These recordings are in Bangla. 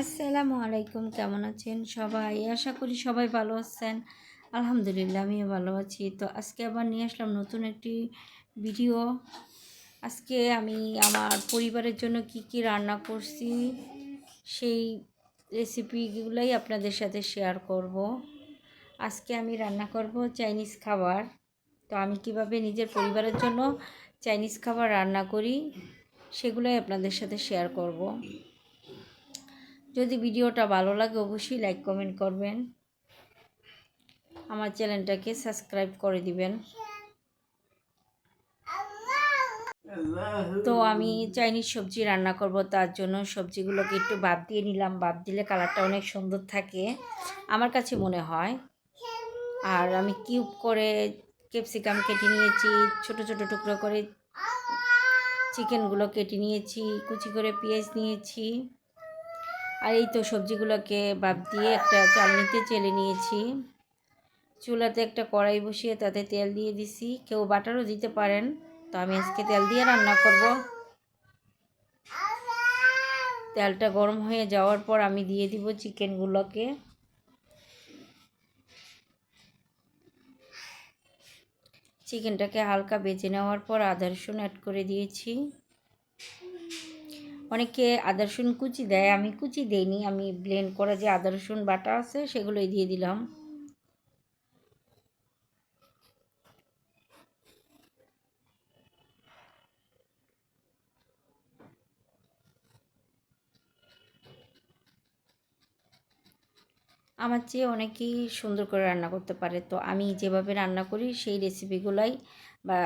আসসালামু আলাইকুম, কেমন আছেন সবাই? আশা করি সবাই ভালো আছেন। আলহামদুলিল্লাহ আমিও ভালো আছি। তো আজকে আবার নিয়ে আসলাম নতুন একটি ভিডিও। আজকে আমি আমার পরিবারের জন্য কি কি রান্না করছি সেই রেসিপিগুলোই আপনাদের সাথে শেয়ার করব। আজকে আমি রান্না করব চাইনিজ খাবার। তো আমি কিভাবে নিজের পরিবারের জন্য চাইনিজ খাবার রান্না করি সেগুলোই আপনাদের সাথে শেয়ার করব। যদি ভিডিওটা ভালো লাগে অবশ্যই লাইক কমেন্ট করবেন, আমার চ্যানেলটাকে সাবস্ক্রাইব করে দিবেন। তো আমি চাইনিজ সবজি রান্না করব, তার জন্য সবজিগুলোকে একটু বাদ দিয়ে নিলাম। বাদ দিলে কালারটা অনেক সুন্দর থাকে আমার কাছে মনে হয়। আর আমি কিউব করে ক্যাপসিকাম কেটে নিয়েছি, ছোট ছোট টুকরো করে চিকেনগুলো কেটে নিয়েছি, কুচি করে পেঁয়াজ নিয়েছি। আর এই তো সবজিগুলোকে বাদ দিয়ে একটা চালনিতে চেলে নিয়েছি। চুলাতে একটা কড়াই বসিয়ে তাতে তেল দিয়ে দিছি, কেউ বাটারও দিতে পারেন। তো আমি আজকে তেল দিয়ে রান্না করব। তেলটা গরম হয়ে যাওয়ার পর আমি দিয়ে দিব চিকেনগুলোকে। চিকেনটাকে হালকা ভেজে নেওয়ার পর আদা রসুন অ্যাড করে দিয়েছি। অনেকে আদা রসুন কুচি দেয়, আমি কুচি দেইনি, আমি ব্লেন্ড করা যে আদা রসুন বাটা আছে সেগুলোই দিয়ে দিলাম। আমার চেয়ে অনেকেই সুন্দর করে রান্না করতে পারে। তো আমি যেভাবে রান্না করি সেই রেসিপিগুলাই বা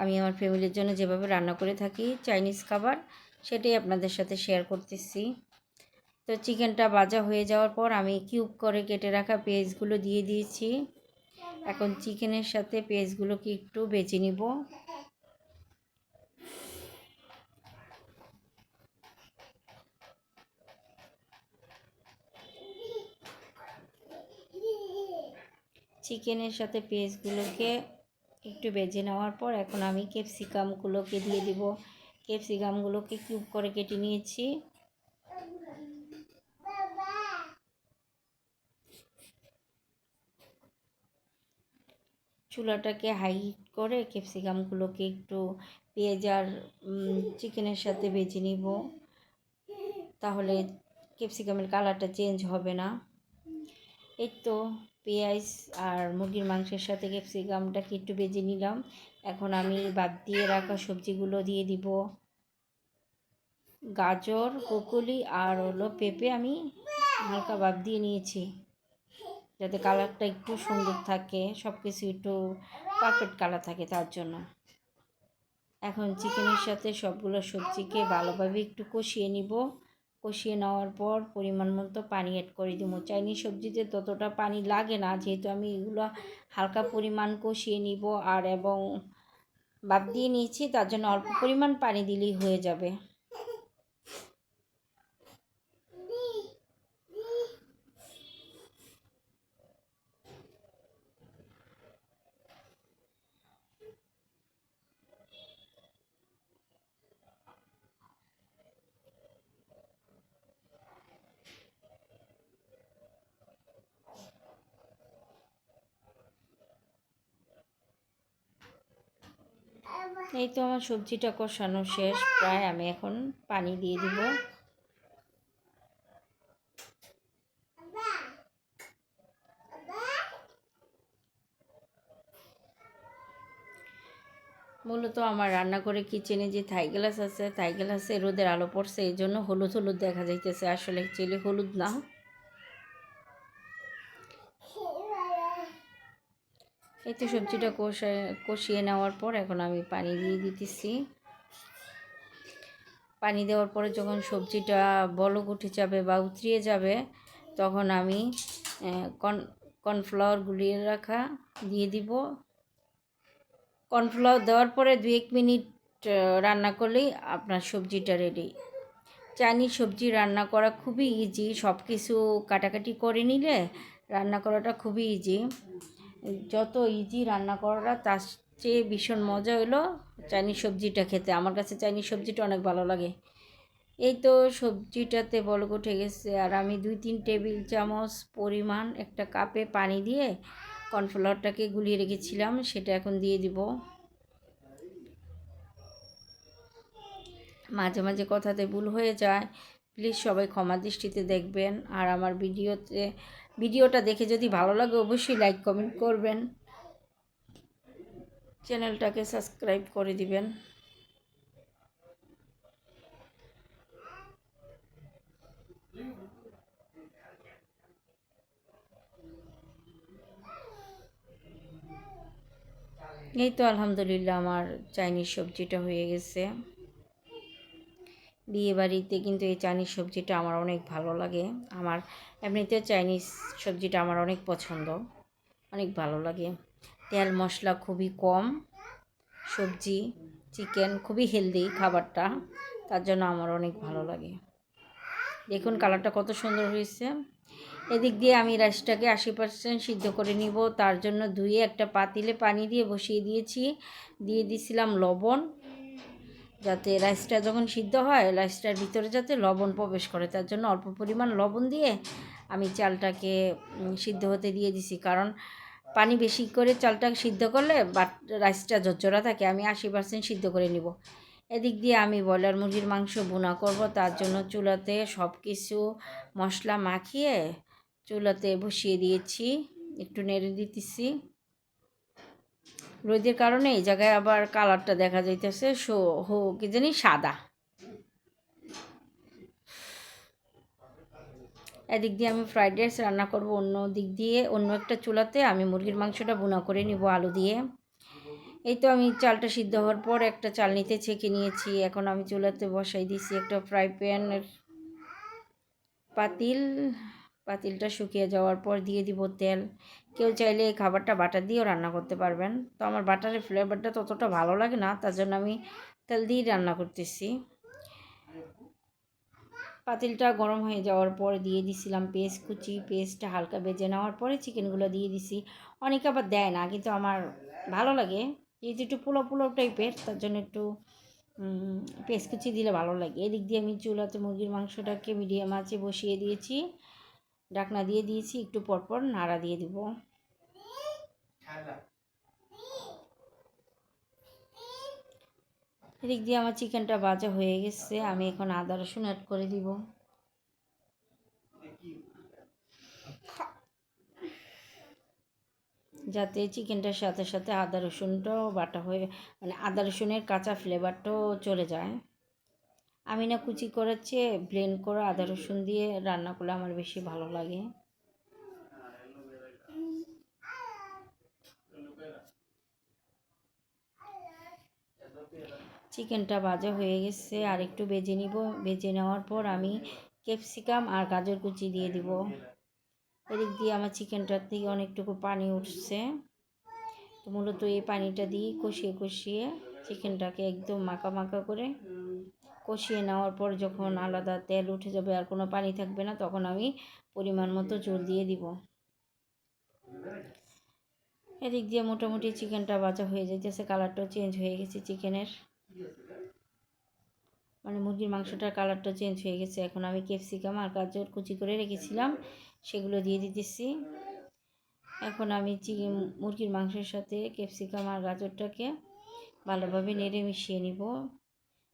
আমি আমার ফ্যামিলির জন্য যেভাবে রান্না করে থাকি চাইনিজ খাবার, সেটাই আপনাদের সাথে শেয়ার করতেছি। তো চিকেনটা ভাজা হয়ে যাওয়ার পর আমি কিউব করে কেটে রাখা পেঁয়াজগুলো দিয়ে দিয়েছি। এখন চিকেনের সাথে পেঁয়াজগুলোকে একটু ভেজে নিব। চিকেনের সাথে পেঁয়াজগুলোকে একটু ভেজে নেওয়ার পর এখন আমি ক্যাপসিকামগুলোকে দিয়ে দিব। ক্যাপসিকামগুলোকে কিউব করে কেটে নিয়েছি। চুলাটাকে হাই করে ক্যাপসিকামগুলোকে একটু পেঁয়াজ আর চিকেনের সাথে ভেজে নিব, তাহলে ক্যাপসিকামের কালারটা চেঞ্জ হবে না। এই তো পেঁয়াজ আর মুরগির মাংসের সাথে ক্যাপসিকামটাকে একটু ভেজে নিলাম। এখন আমি বাদ দিয়ে রাখা সবজিগুলো দিয়ে দিব। গাজর, ব্রকলি আর হলো পেঁপে আমি হালকা বাদ দিয়ে নিয়েছি, যাতে কালারটা একটু সুন্দর থাকে, সব কিছু একটু পারফেক্ট কালার থাকে তার জন্য। এখন চিকেনের সাথে সবগুলো সবজিকে ভালোভাবে একটু কষিয়ে নিব। কষিয়ে নেওয়ার পর পরিমাণ মতো পানি অ্যাড করে দিব। চাইনিজ সবজিতে ততটা পানি লাগে না, যেহেতু আমি এগুলো হালকা পরিমাণ কষিয়ে নিব আর এবং বাদ দিয়ে নিয়েছি, তার জন্য অল্প পরিমাণ পানি দিলেই হয়ে যাবে। এই তো আমার সবজিটা কষানো শেষ প্রায়, আমি এখন পানি দিয়ে দিব। মূলত আমার রান্নাঘরে কিচেনে যে থাই গ্লাস আছে, থাই গ্লাসে রোদের আলো পড়ছে, এই জন্য হলুদ হলুদ দেখা যাইতেছে, আসলে অ্যাকচুয়ালি হলুদ না। এই তো সবজিটা কষিয়ে নেওয়ার পর এখন আমি পানি দিয়ে দিতেছি। পানি দেওয়ার পরে যখন সবজিটা বলক উঠে যাবে বা উতরিয়ে যাবে, তখন আমি কর্নফ্লাওয়ার গুলিয়ে রাখা দিয়ে দিব। কর্নফ্লাওয়ার দেওয়ার পরে 2-1 মিনিট রান্না করলেই আপনার সবজিটা রেডি। চাইনিজ সবজি রান্না করা খুবই ইজি, সব কিছু কাটাকাটি করে নিলে রান্না করাটা খুবই ইজি। যত ইজি রান্না করাটা তার চেয়ে ভীষণ মজা হলো চাইনিজ সবজিটা খেতে। আমার কাছে চাইনিজ সবজিটা অনেক ভালো লাগে। এই তো সবজিটাতে বলক উঠে গেছে, আর আমি 2-3 টেবিল চামচ পরিমাণ একটা কাপে পানি দিয়ে কর্নফ্লাওয়ারটাকে গুলিয়ে রেখেছিলাম, সেটা এখন দিয়ে দিব। মাঝে মাঝে কথাতে ভুল হয়ে যায়, প্লিজ সবাই ক্ষমা দৃষ্টিতে দেখবেন। আর আমার ভিডিওটা দেখে যদি ভালো লাগে অবশ্যই লাইক কমেন্ট করবেন, চ্যানেলটাকে সাবস্ক্রাইব করে দিবেন। এই তো আলহামদুলিল্লাহ আমার চাইনিজ সবজিটা হয়ে গেছে। বিয়ে বাড়িতে কিন্তু এই চাইনিজ সবজিটা আমার অনেক ভালো লাগে। আমার এমনিতে চাইনিজ সবজিটা আমার অনেক পছন্দ, অনেক ভালো লাগে। তেল মশলা খুবই কম, সবজি চিকেন খুবই হেলদি খাবারটা, তার জন্য আমার অনেক ভালো লাগে। দেখুন কালারটা কত সুন্দর হয়েছে। এদিক দিয়ে আমি রাইসটাকে 80% সিদ্ধ করে নিব, তার জন্য ধুয়ে একটা পাতিলে পানি দিয়ে বসিয়ে দিয়েছি। দিয়ে দিয়েছিলাম লবণ, যাতে রাইসটা যখন সিদ্ধ হয় রাইসটার ভিতরে যাতে লবণ প্রবেশ করে, তার জন্য অল্প পরিমাণ লবণ দিয়ে আমি চালটাকে সিদ্ধ হতে দিয়ে দিছি। কারণ পানি বেশি করে চালটা সিদ্ধ করলে রাইসটা ঝরঝরা থাকে। আমি 80% সিদ্ধ করে নিব। এদিক দিয়ে আমি ব্রয়লার মুরগির মাংস ভুনা করব, তার জন্য চুলাতে সব কিছু মশলা মাখিয়ে চুলাতে বসিয়ে দিয়েছি, একটু নেড়ে দিতেছি। রোদের কারণে এই জায়গায় আবার কালারটা দেখা যাইতেছে কি জানি সাদা। এদিক দিয়ে আমি ফ্রাইড রাইস রান্না করব, অন্য দিক দিয়ে অন্য একটা চুলাতে আমি মুরগির মাংসটা ভুনা করে নিব আলু দিয়ে। এই তো আমি চালটা সিদ্ধ হওয়ার পর একটা চালনিতে ছেঁকে নিয়েছি। এখন আমি চুলাতে বসাই দিয়েছি একটা ফ্রাই প্যানের পাতিলটা শুকিয়ে যাওয়ার পর দিয়ে দিব তেল। কেউ চাইলে এই খাবারটা বাটার দিয়েও রান্না করতে পারবেন, তো আমার বাটারের ফ্লেভারটা ততটা ভালো লাগে না, তার জন্য আমি তেল দিয়েই রান্না করতেছি। পাতিলটা গরম হয়ে যাওয়ার পর দিয়ে দিছিলাম পেঁয়াজ কুচি। পেঁয়াজটা হালকা ভেজে নেওয়ার পরে চিকেনগুলো দিয়ে দিছি। অনেকে আবার দেয় না, কিন্তু আমার ভালো লাগে, যেহেতু একটু পোলাও পোলাও টাইপের, তার জন্য একটু পেঁয়াজ কুচি দিলে ভালো লাগে। এদিক দিয়ে আমি চুলাতে মুরগির মাংসটাকে মিডিয়াম আঁচে বসিয়ে দিয়েছি, ঢাকনা দিয়ে দিয়েছি, একটু পরপর নাড়া দিয়ে দিব। এদিক দিয়ে আমার চিকেনটা ভাজা হয়ে গেছে, আমি এখন আদা রসুন অ্যাড করে দিব। যাতে চিকেনটার সাথে সাথে আদা রসুনটাও বাটা হয়ে, মানে আদা রসুনের কাঁচা ফ্লেভারটাও চলে যায়। আমি না কুচি করার চেয়ে ব্লেন্ড করা আদা রসুন দিয়ে রান্না করলে আমার বেশি ভালো লাগে। চিকেনটা ভাজা হয়ে গেছে, আর একটু ভেজে নিব। ভেজে নেওয়ার পর আমি ক্যাপসিকাম আর গাজর কুচি দিয়ে দিব। এদিক দিয়ে আমার চিকেনটার থেকে অনেকটুকু পানি উঠছে, তো মূলত এই পানিটা দিয়ে কষিয়ে কষিয়ে চিকেনটাকে একদম মাখা মাখা করে কষিয়ে নেওয়ার পর যখন আলাদা তেল উঠে যাবে আর কোনো পানি থাকবে না, তখন আমি পরিমাণ মতো জল দিয়ে দিব। এদিক দিয়ে মোটামুটি চিকেনটা ভাজা হয়ে যাইতেছে, কালারটাও চেঞ্জ হয়ে গেছে চিকেনের, মানে মুরগির মাংসটার কালারটা চেঞ্জ হয়ে গেছে। এখন আমি ক্যাপসিকাম আর গাজর কুচি করে রেখেছিলাম সেগুলো দিয়ে দিতেছি। এখন আমি মুরগির মাংসের সাথে ক্যাপসিকাম আর গাজরটাকে ভালোভাবে নেড়ে মিশিয়ে নিব।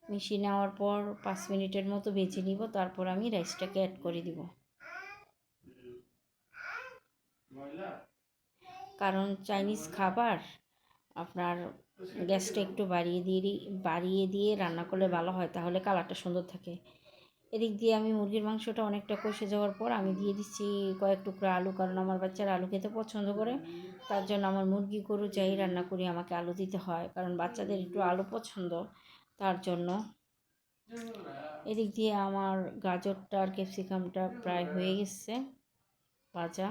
মিশিয়ে নেওয়ার পর 5 মিনিটের মতো ভেজে নিব, তারপর আমি রাইসটাকে অ্যাড করে দিব। কারণ চাইনিজ খাবার আপনার গ্যাসটা একটু বাড়িয়ে দিয়ে রান্না করলে ভালো হয়, তাহলে কালারটা সুন্দর থাকে। এদিক দিয়ে আমি মুরগির মাংসটা অনেকটা কষে যাওয়ার পর আমি দিয়ে দিচ্ছি কয়েক টুকরা আলু, কারণ আমার বাচ্চারা আলু খেতে পছন্দ করে, তার জন্য আমার মুরগি গরু যাই রান্না করি আমাকে আলু দিতে হয়, কারণ বাচ্চাদের একটু আলু পছন্দ, তার জন্য। এদিক দিয়ে আমার গাজরটা আর ক্যাপসিকামটা প্রায় হয়ে গেছে ভাজা।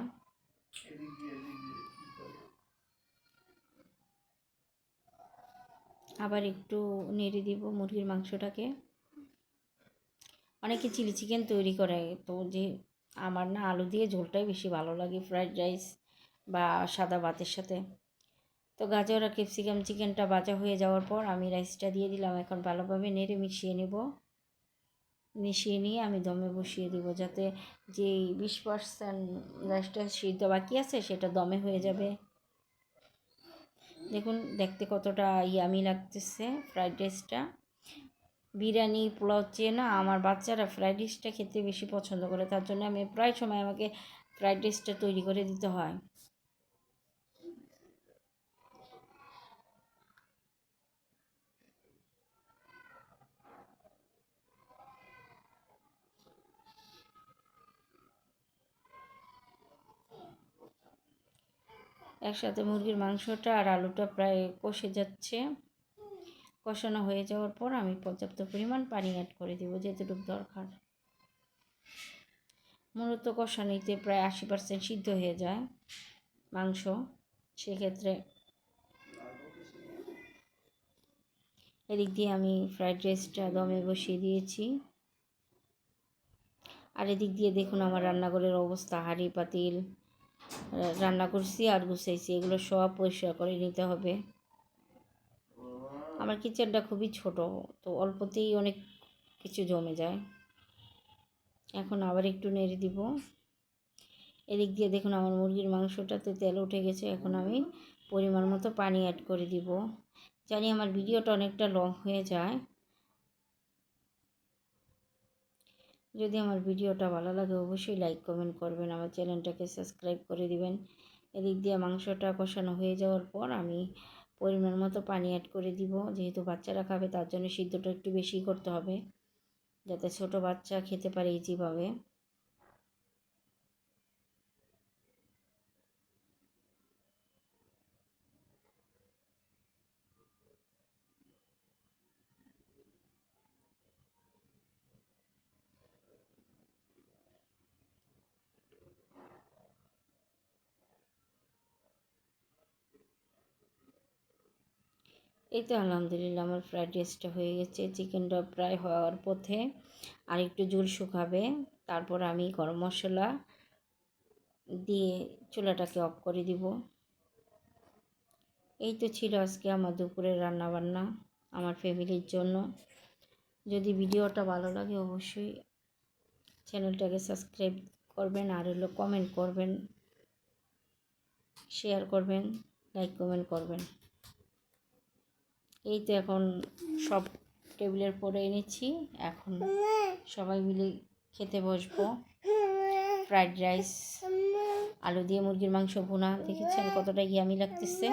আবার একটু নেড়ে দিব মুরগির মাংসটাকে। অনেকে চিলি চিকেন তৈরি করে, তো যে আমার না আলু দিয়ে ঝোলটাই বেশি ভালো লাগে ফ্রাইড রাইস বা সাদা ভাতের সাথে। তো গাজর আর ক্যাপসিকাম চিকেনটা ভাজা হয়ে যাওয়ার পর আমি রাইসটা দিয়ে দিলাম। এখন ভালোভাবে নেড়ে মিশিয়ে নেব। মিশিয়ে নিয়ে আমি দমে বসিয়ে দিব, যাতে যে 20% রাইসটা সিদ্ধ বাকি আছে সেটা দমে হয়ে যাবে। দেখুন দেখতে কতটা ইয়ামি লাগতেছে ফ্রাইড রাইসটা। বিরিয়ানি পোলাও চেয়ে না আমার বাচ্চারা ফ্রাইড রাইসটা খেতে বেশি পছন্দ করে, তার জন্য আমি প্রায় সময় আমাকে ফ্রাইড রাইসটা তৈরি করে দিতে হয়। একসাথে মুরগির মাংসটা আর আলুটা প্রায় কষে যাচ্ছে। কষানো হয়ে যাওয়ার পর আমি পর্যাপ্ত পরিমাণ পানি অ্যাড করে দেবো, যেতটুকু দরকার। মূলত কষানিতে প্রায় 80% সিদ্ধ হয়ে যায় মাংস। সেক্ষেত্রে এদিক দিয়ে আমি ফ্রাইড রাইসটা দমে বসিয়ে দিয়েছি। আর এদিক দিয়ে দেখুন আমার রান্নাঘরের অবস্থা, হাঁড়ি পাতিল রান্না করছি আর গুছাইছি, এগুলো সব পরিষ্কার করে নিতে হবে। আমার কিচেনটা খুবই ছোট, তো অল্পতেই অনেক কিছু জমে যায়। এখন আবার একটু নেড়ে দিব। এদিক দিয়ে দেখুন আমার মুরগির মাংসটাতে তেল উঠে গেছে। এখন আমি পরিমাণ মতো পানি অ্যাড করে দিব। জানি আমার ভিডিওটা অনেকটা লং হয়ে যায়। যদি আমার ভিডিওটা ভালো লাগে অবশ্যই লাইক কমেন্ট করবেন, আমার চ্যানেলটাকে সাবস্ক্রাইব করে দিবেন। এদিক দিয়ে মাংসটা কষানো হয়ে যাওয়ার পর আমি পরিমাণ মতো পানি অ্যাড করে দিব। যেহেতু বাচ্চারা খাবে তার জন্য সিদ্ধটা একটু বেশি করতে হবে, যাতে ছোট বাচ্চা খেতে পারে ইজিভাবে। এই তো আলহামদুলিল্লাহ আমার ফ্রাইড রাইসটা হয়ে গেছে। চিকেনটা প্রায় হওয়ার পথে, আর একটু ঝোল শুকাবে। তারপর আমি গরম মশলা দিয়ে চুলাটাকে অফ করে দিব। এই তো ছিল আজকে আমার দুপুরের রান্নাবান্না আমার ফ্যামিলির জন্য। যদি ভিডিওটা ভালো লাগে অবশ্যই চ্যানেলটাকে সাবস্ক্রাইব করবেন, আর হলো কমেন্ট করবেন, শেয়ার করবেন, লাইক কমেন্ট করবেন। এই তো এখন সব টেবিলের পরে এনেছি, এখন সবাই মিলে খেতে বসবো। ফ্রাইড রাইস, আলু দিয়ে মুরগির মাংস ভুনা, দেখেছেন কতটা ইয়ামি লাগতেছে।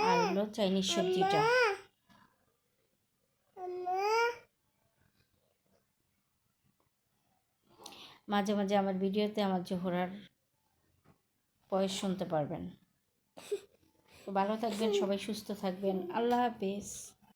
আর হলো চাইনিজ সবজিটা। মাঝে মাঝে আমার ভিডিওতে আমার জোহরার ভয়েস শুনতে পারবেন। তো ভালো থাকবেন সবাই, সুস্থ থাকবেন। আল্লাহ হাফেজ।